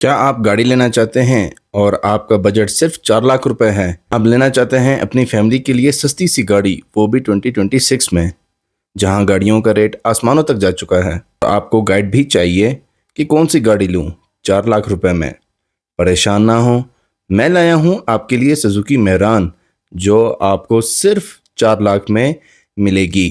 क्या आप गाड़ी लेना चाहते हैं और आपका बजट सिर्फ 4 लाख रुपए है? आप लेना चाहते हैं अपनी फैमिली के लिए सस्ती सी गाड़ी, वो भी 2026 में, जहां गाड़ियों का रेट आसमानों तक जा चुका है। तो आपको गाइड भी चाहिए कि कौन सी गाड़ी लूं 4 लाख रुपए में। परेशान ना हो, मैं लाया हूं आपके लिए सुजुकी मेहरान, जो आपको सिर्फ 4 लाख में मिलेगी,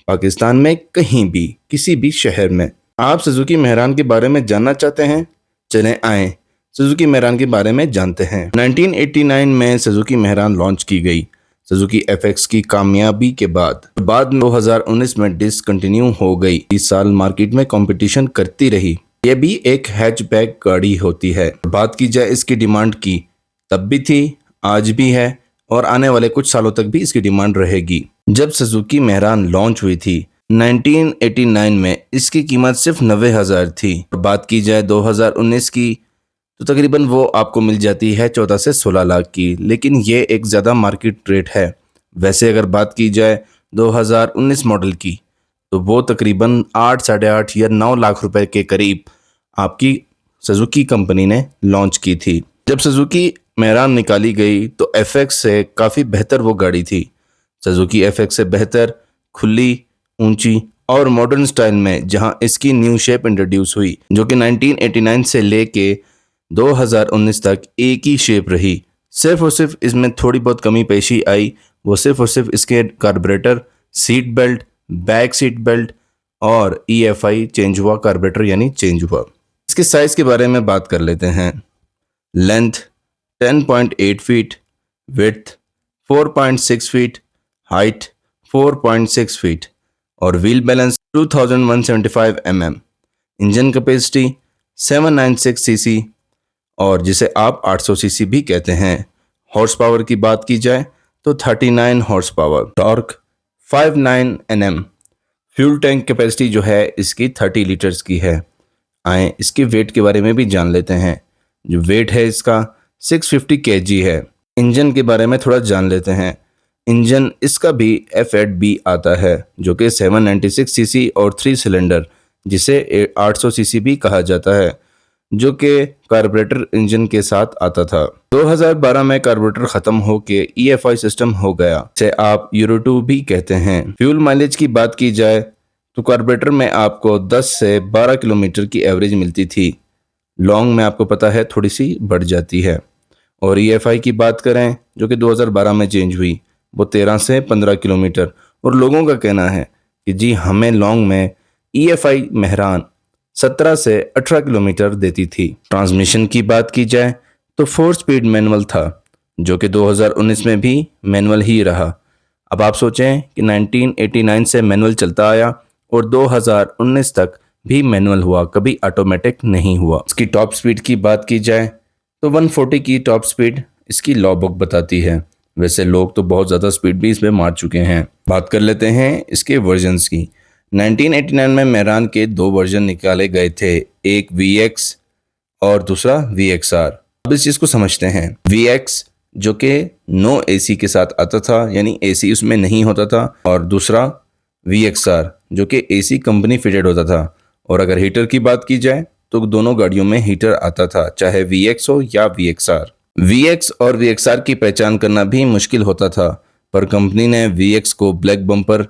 पाकिस्तान में कहीं भी, किसी भी शहर में। आप सुजुकी मेहरान के बारे में जानना चाहते हैं? चलें आए सुजुकी मेहरान के बारे में जानते हैं। 1989 में सुजुकी मेहरान लॉन्च की गई। सुजुकी एफएक्स की कामयाबी के बाद 2019 में डिसकंटिन्यू हो गई। 20 साल मार्केट में कंपटीशन करती रही। यह भी एक हैचबैक गाड़ी होती है। बात की जाए इसकी डिमांड की, तब भी थी, आज भी है और आने वाले कुछ सालों तक भी इसकी डिमांड रहेगी। जब सुजुकी मेहरान लॉन्च हुई थी 1989 में, इसकी कीमत सिर्फ 90,000 थी। बात की जाए 2019 की, तो तकरीबन वो आपको मिल जाती है 14 से 16 लाख की, लेकिन ये एक ज़्यादा मार्केट रेट है। वैसे अगर बात की जाए 2019 मॉडल की, तो वो तकरीबन 8, साढ़े 8 या 9 लाख रुपए के करीब आपकी सुजुकी कंपनी ने लॉन्च की थी। जब सुजुकी मेहरान निकाली गई तो एफएक्स से काफ़ी बेहतर वो गाड़ी थी। सुजुकी एफएक्स से बेहतर, खुली, ऊंची और मॉडर्न स्टाइल में, जहां इसकी न्यू शेप इंट्रोड्यूस हुई, जो कि 1989 से लेके 2019 तक एक ही शेप रही। सिर्फ और सिर्फ इसमें थोड़ी बहुत कमी पेशी आई, वो सिर्फ और सिर्फ इसके carburettor, seat belt, back seat belt और ईएफआई चेंज हुआ, कार्बोरेटर यानी चेंज हुआ। इसके साइज के बारे में बात कर लेते हैं। Length 10.8 feet, width 4.6 feet, height 4.6 feet और wheel balance 2175 mm। Engine capacity 796 CC और जिसे आप 800 सीसी भी कहते हैं। हॉर्स पावर की बात की जाए तो 39 horse power, torque 59 Nm। Fuel tank capacity जो है इसकी 30 लीटर्स की है। आए इसके वेट के बारे में भी जान लेते हैं। जो वेट है इसका 650 kg है। इंजन के बारे में थोड़ा जान लेते हैं। इंजन इसका भी F8B आता है, जो कि 796 सीसी और 3 सिलेंडर, जिसे 800 सीसी भी कहा जाता है, जो कि कार्बोरेटर इंजन के साथ आता था। 2012 में कार्बोरेटर खत्म होके EFI सिस्टम हो गया, जिसे आप यूरो 2 भी कहते हैं। फ्यूल माइलेज की बात की जाए तो कार्बोरेटर में आपको 10 से 12 किलोमीटर की एवरेज मिलती थी। लॉन्ग में आपको पता है थोड़ी सी बढ़ जाती है। और EFI की बात करें, जो कि 2012 में चेंज हुई, वो 13 से 15 किलोमीटर। और लोगों का कहना है कि जी हमें लॉन्ग में EFI मेहरान 17 से 18 किलोमीटर देती थी। ट्रांसमिशन की बात की जाए तो 4 स्पीड मैनुअल था, जो कि 2019 में भी मैनुअल ही रहा। अब आप सोचें कि 1989 से मैनुअल चलता आया और 2019 तक भी मैनुअल हुआ, कभी ऑटोमेटिक नहीं हुआ। इसकी टॉप स्पीड की बात की जाए तो 140 की टॉप स्पीड इसकी लॉ बुक बताती है। वैसे लोग तो बहुत ज़्यादा स्पीड भी इसमें मार चुके हैं। बात कर लेते हैं इसके वर्जन्स की। 1989 में मेहरान के 2 वर्जन निकाले गए थे, एक VX और दूसरा VXR। अब इस चीज़ को समझते हैं। VX जो कि नो AC के साथ आता था, यानी AC उसमें नहीं होता था, और दूसरा VXR जो कि AC कंपनी फिटेड होता था। और अगर हीटर की बात की जाए तो दोनों गाड़ियों में हीटर आता था, चाहे VX हो या VXR। VX और VXR की पहचान करना भी मुश्किल होता था, पर कंपनी ने VX को ब्लैक बम्पर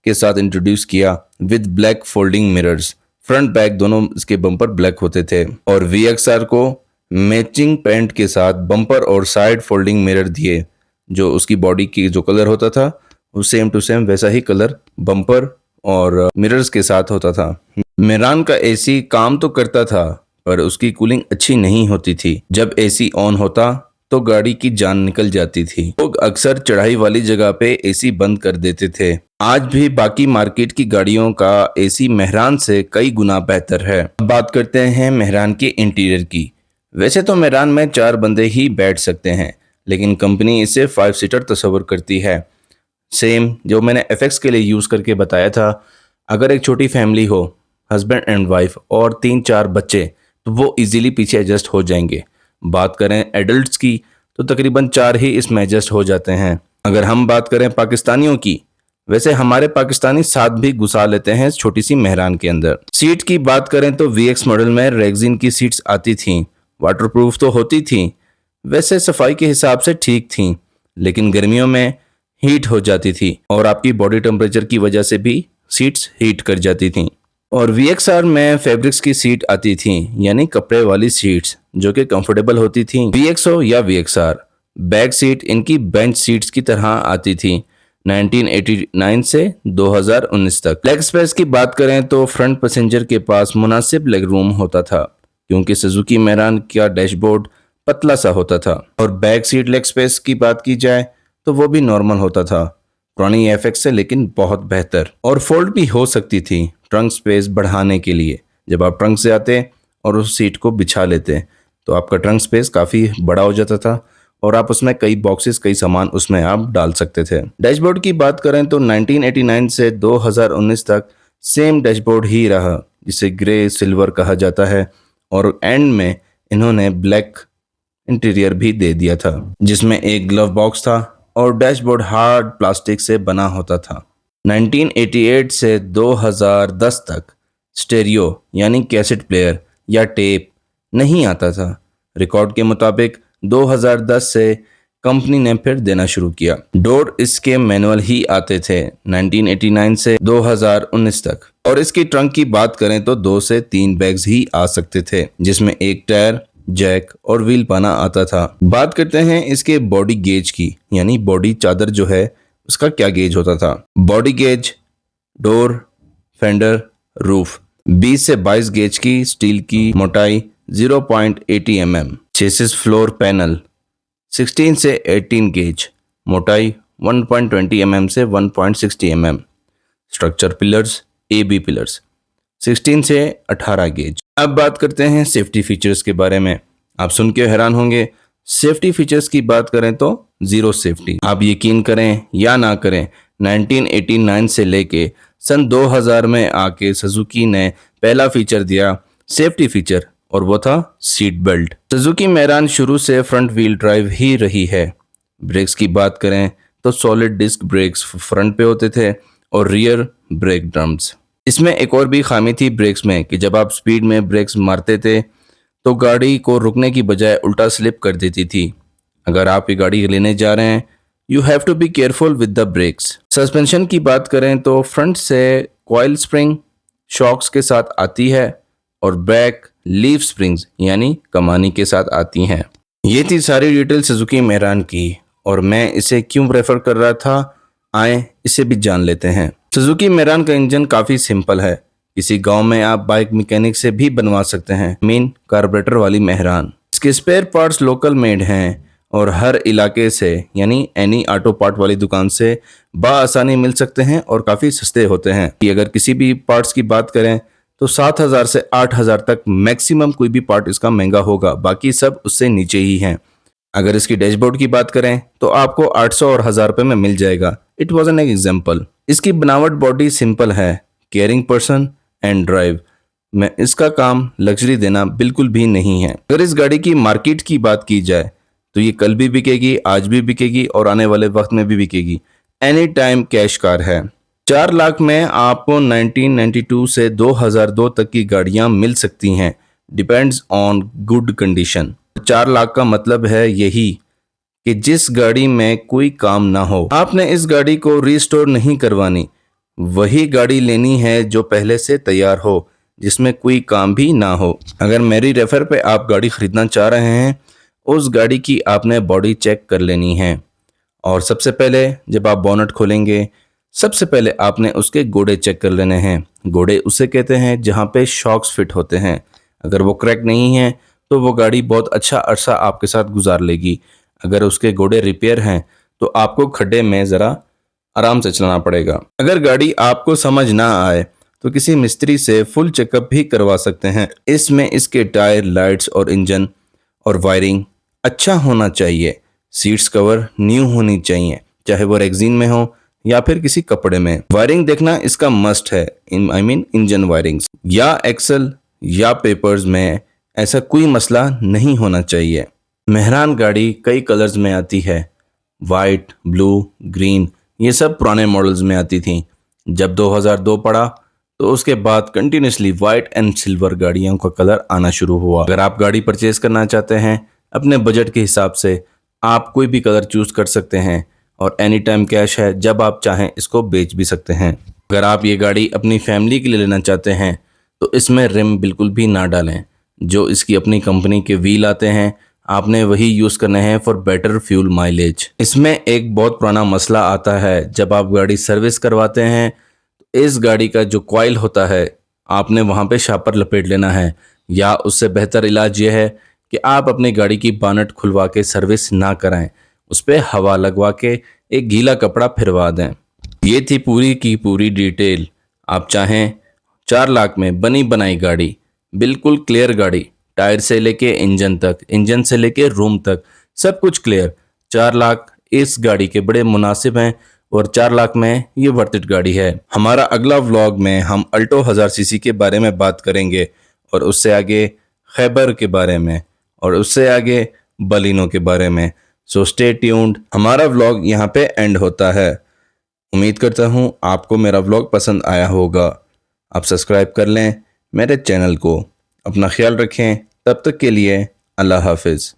के साथ इंट्रोड्यूस किया with black folding mirrors. Front back दोनों इसके बम्पर ब्लैक होते थे। और VXR को मैचिंग पेंट के साथ बम्पर और साइड फोल्डिंग मिरर दिए, जो उसकी बॉडी की जो कलर होता था वो सेम टू सेम वैसा ही कलर बम्पर और मिरर्स के साथ होता था। मेहरान का AC काम तो करता था, पर उसकी कूलिंग अच्छी नहीं होती थी। जब AC ऑन होता तो गाड़ी की जान निकल जाती थी। लोग अक्सर चढ़ाई वाली जगह पे AC बंद कर देते थे। आज भी बाकी मार्केट की गाड़ियों का AC मेहरान से कई गुना बेहतर है। अब बात करते हैं मेहरान के इंटीरियर की। वैसे तो मेहरान में 4 बंदे ही बैठ सकते हैं, लेकिन कंपनी इसे 5 सीटर तस्वर करती है। सेम जो मैंने FX के लिए यूज़ करके बताया था। अगर एक छोटी फैमिली हो, हस्बैंड एंड वाइफ और 3-4 बच्चे, तो वो इजीली पीछे एडजस्ट हो जाएंगे। बात करें एडल्ट्स की तो तकरीबन 4 ही इसमें एडजस्ट हो जाते हैं। अगर हम बात करें पाकिस्तानियों की, वैसे हमारे पाकिस्तानी 7 भी घुसा लेते हैं इस छोटी सी मेहरान के अंदर। सीट की बात करें तो VX मॉडल में रेक्सिन की सीट्स आती थीं, वाटरप्रूफ तो होती थी, वैसे सफाई के हिसाब से ठीक थी, लेकिन गर्मियों में हीट हो जाती थी और आपकी बॉडी टेम्परेचर की वजह से भी सीट्स हीट कर जाती थी। और VXR में फैब्रिक्स की सीट आती थी, यानी कपड़े वाली सीट्स जो कि कंफर्टेबल होती थी। VXO या VXR बैक सीट इनकी बेंच सीट्स की तरह आती थी 1989 से 2019 तक। लेग स्पेस की बात करें तो फ्रंट पैसेंजर के पास मुनासिब लेग रूम होता था, क्योंकि सुजुकी मैरान का डैशबोर्ड पतला सा होता था। और बैक सीट लेग स्पेस की बात की जाए तो वो भी नॉर्मल होता था, पुरानी FX से लेकिन बहुत बेहतर। और फोल्ड भी हो सकती थी ट्रंक स्पेस बढ़ाने के लिए। जब आप ट्रंक से आते और उस सीट को बिछा लेते तो आपका ट्रंक स्पेस काफ़ी बड़ा हो जाता था और आप उसमें कई बॉक्सेस, कई सामान उसमें आप डाल सकते थे। डैशबोर्ड की बात करें तो 1989 से 2019 तक सेम डैशबोर्ड ही रहा, जिसे ग्रे सिल्वर कहा जाता है। और एंड में इन्होंने ब्लैक इंटीरियर भी दे दिया था, जिसमें एक ग्लव बॉक्स था और डैशबोर्ड हार्ड प्लास्टिक से बना होता था। 1988 से 2010 तक स्टेरियो यानी कैसेट प्लेयर या टेप नहीं आता था। रिकॉर्ड के मुताबिक 2010 से कंपनी ने फिर देना शुरू किया। डोर इसके मैनुअल ही आते थे 1989 से 2019 तक। और इसकी ट्रंक की बात करें तो 2 से 3 बैग्स ही आ सकते थे, जिसमें एक टायर, जैक और व्हील पाना आता था। बात करते हैं इसके बॉडी गेज की, यानी बॉडी चादर जो है उसका क्या गेज होता था। Body gauge, door, fender, roof 20 से 22 गेज की स्टील की मोटाई 0.80 mm। चेसिस फ्लोर पैनल 16 से 18 गेज, मोटाई 1.20 mm से 1.60 mm। Structure pillars, AB pillars 16 से 18 गेज। अब बात करते हैं सेफ्टी फीचर्स के बारे में। आप सुन के हैरान होंगे, सेफ्टी फीचर्स की बात करें तो जीरो सेफ्टी। आप यकीन करें या ना करें, 1989 से लेके सन 2000 में आके सुजुकी ने पहला फीचर दिया सेफ्टी फीचर, और वो था सीट बेल्ट। सुजुकी मैरान शुरू से फ्रंट व्हील ड्राइव ही रही है। ब्रेक्स की बात करें तो सॉलिड डिस्क ब्रेक्स फ्रंट पे होते थे और रियर ब्रेक ड्रम्स। इसमें एक और भी खामी थी ब्रेक्स में कि जब आप स्पीड में ब्रेक्स मारते थे तो गाड़ी को रुकने की बजाय उल्टा स्लिप कर देती थी। अगर आप ये गाड़ी लेने जा रहे हैं, you have to be careful with the brakes. Suspension की बात करें तो फ्रंट से कॉइल स्प्रिंग शॉक्स के साथ आती है और बैक लीफ स्प्रिंग्स यानी कमानी के साथ आती हैं। ये थी सारी डिटेल सुजुकी मैरान की, और मैं इसे क्यों प्रेफर कर रहा था, आए इसे भी जान लेते हैं। सुजुकी मैरान का इंजन काफ़ी सिंपल है। किसी गांव में आप बाइक मैकेनिक से भी बनवा सकते हैं। मेन कार्बोरेटर वाली मैरान। इसके स्पेयर पार्ट्स लोकल मेड हैं और हर इलाके से यानी एनी ऑटो पार्ट वाली दुकान से बआसानी मिल सकते हैं और काफ़ी सस्ते होते हैं। कि अगर किसी भी पार्ट्स की बात करें तो 7,000 से 8,000 तक मैक्सिमम कोई भी पार्ट इसका महंगा होगा, बाकी सब उससे नीचे ही हैं। अगर इसकी डैशबोर्ड की बात करें तो आपको 800 और 1000 रुपये में मिल जाएगा। It was an example. इसकी बनावट बॉडी सिंपल है, केयरिंग पर्सन एंड ड्राइव में इसका काम लग्जरी देना बिल्कुल भी नहीं है। अगर इस गाड़ी की मार्केट की बात की जाए तो ये कल भी बिकेगी, आज भी बिकेगी और आने वाले वक्त में भी बिकेगी। एनी टाइम कैश कार है। 4 लाख में आपको 1992 से 2002 तक की गाड़ियां मिल सकती हैं, depends on good condition. 4 lakh का मतलब है यही कि जिस गाड़ी में कोई काम ना हो। आपने इस गाड़ी को रिस्टोर नहीं करवानी, वही गाड़ी लेनी है जो पहले से तैयार हो, जिसमें कोई काम भी ना हो। अगर मेरी रेफर पे आप गाड़ी खरीदना चाह रहे हैं, उस गाड़ी की आपने बॉडी चेक कर लेनी है। और सबसे पहले जब आप बोनट खोलेंगे, सबसे पहले आपने उसके गोड़े चेक कर लेने हैं। गोड़े उसे कहते हैं जहाँ पे शॉक्स फिट होते हैं। अगर वो क्रैक नहीं है तो वो गाड़ी बहुत अच्छा अरसा आपके साथ गुजार लेगी। अगर उसके गोड़े रिपेयर हैं तो आपको खड्डे में ज़रा आराम से चलाना पड़ेगा। अगर गाड़ी आपको समझ ना आए तो किसी मिस्त्री से फुल चेकअप भी करवा सकते हैं। इसमें इसके टायर, लाइट्स और इंजन और वायरिंग अच्छा होना चाहिए। सीट्स कवर न्यू होनी चाहिए, चाहे वो रेक्सिन में हो या फिर किसी कपड़े में। वायरिंग देखना इसका मस्ट है, इंजन वायरिंग्स या एक्सल या पेपर्स में ऐसा कोई मसला नहीं होना चाहिए। मेहरान गाड़ी कई कलर्स में आती है, वाइट, ब्लू, ग्रीन, ये सब पुराने मॉडल्स में आती थी। जब 2002 पड़ा तो उसके बाद कंटिन्यूसली वाइट एंड सिल्वर गाड़ियों का कलर आना शुरू हुआ। अगर आप गाड़ी परचेज करना चाहते हैं अपने बजट के हिसाब से, आप कोई भी कलर चूज कर सकते हैं और एनी टाइम कैश है, जब आप चाहें इसको बेच भी सकते हैं। अगर आप ये गाड़ी अपनी फैमिली के लिए लेना चाहते हैं तो इसमें रिम बिल्कुल भी ना डालें। जो इसकी अपनी कंपनी के व्हील आते हैं आपने वही यूज़ करने हैं फॉर बेटर फ्यूल माइलेज। इसमें एक बहुत पुराना मसला आता है, जब आप गाड़ी सर्विस करवाते हैं तो इस गाड़ी का जो कॉइल होता है आपने वहाँ पे शापर लपेट लेना है, या उससे बेहतर इलाज ये है कि आप अपनी गाड़ी की बानट खुलवा के सर्विस ना कराएं, उस पर हवा लगवा के एक गीला कपड़ा फिरवा दें। ये थी पूरी की पूरी डिटेल। आप चाहें 4 लाख में बनी बनाई गाड़ी, बिल्कुल क्लियर गाड़ी, टायर से लेके इंजन तक, इंजन से लेके रूम तक, सब कुछ क्लियर। 4 लाख इस गाड़ी के बड़े मुनासिब हैं और 4 लाख में ये वर्थ इट गाड़ी है। हमारा अगला व्लॉग में हम अल्टो 1000 सीसी के बारे में बात करेंगे और उससे आगे खैबर के बारे में और उससे आगे बलिनो के बारे में। So stay tuned. हमारा व्लॉग यहाँ पे एंड होता है। उम्मीद करता हूँ आपको मेरा व्लॉग पसंद आया होगा। आप सब्सक्राइब कर लें मेरे चैनल को। अपना ख्याल रखें। तब तक के लिए अल्लाह हाफिज़।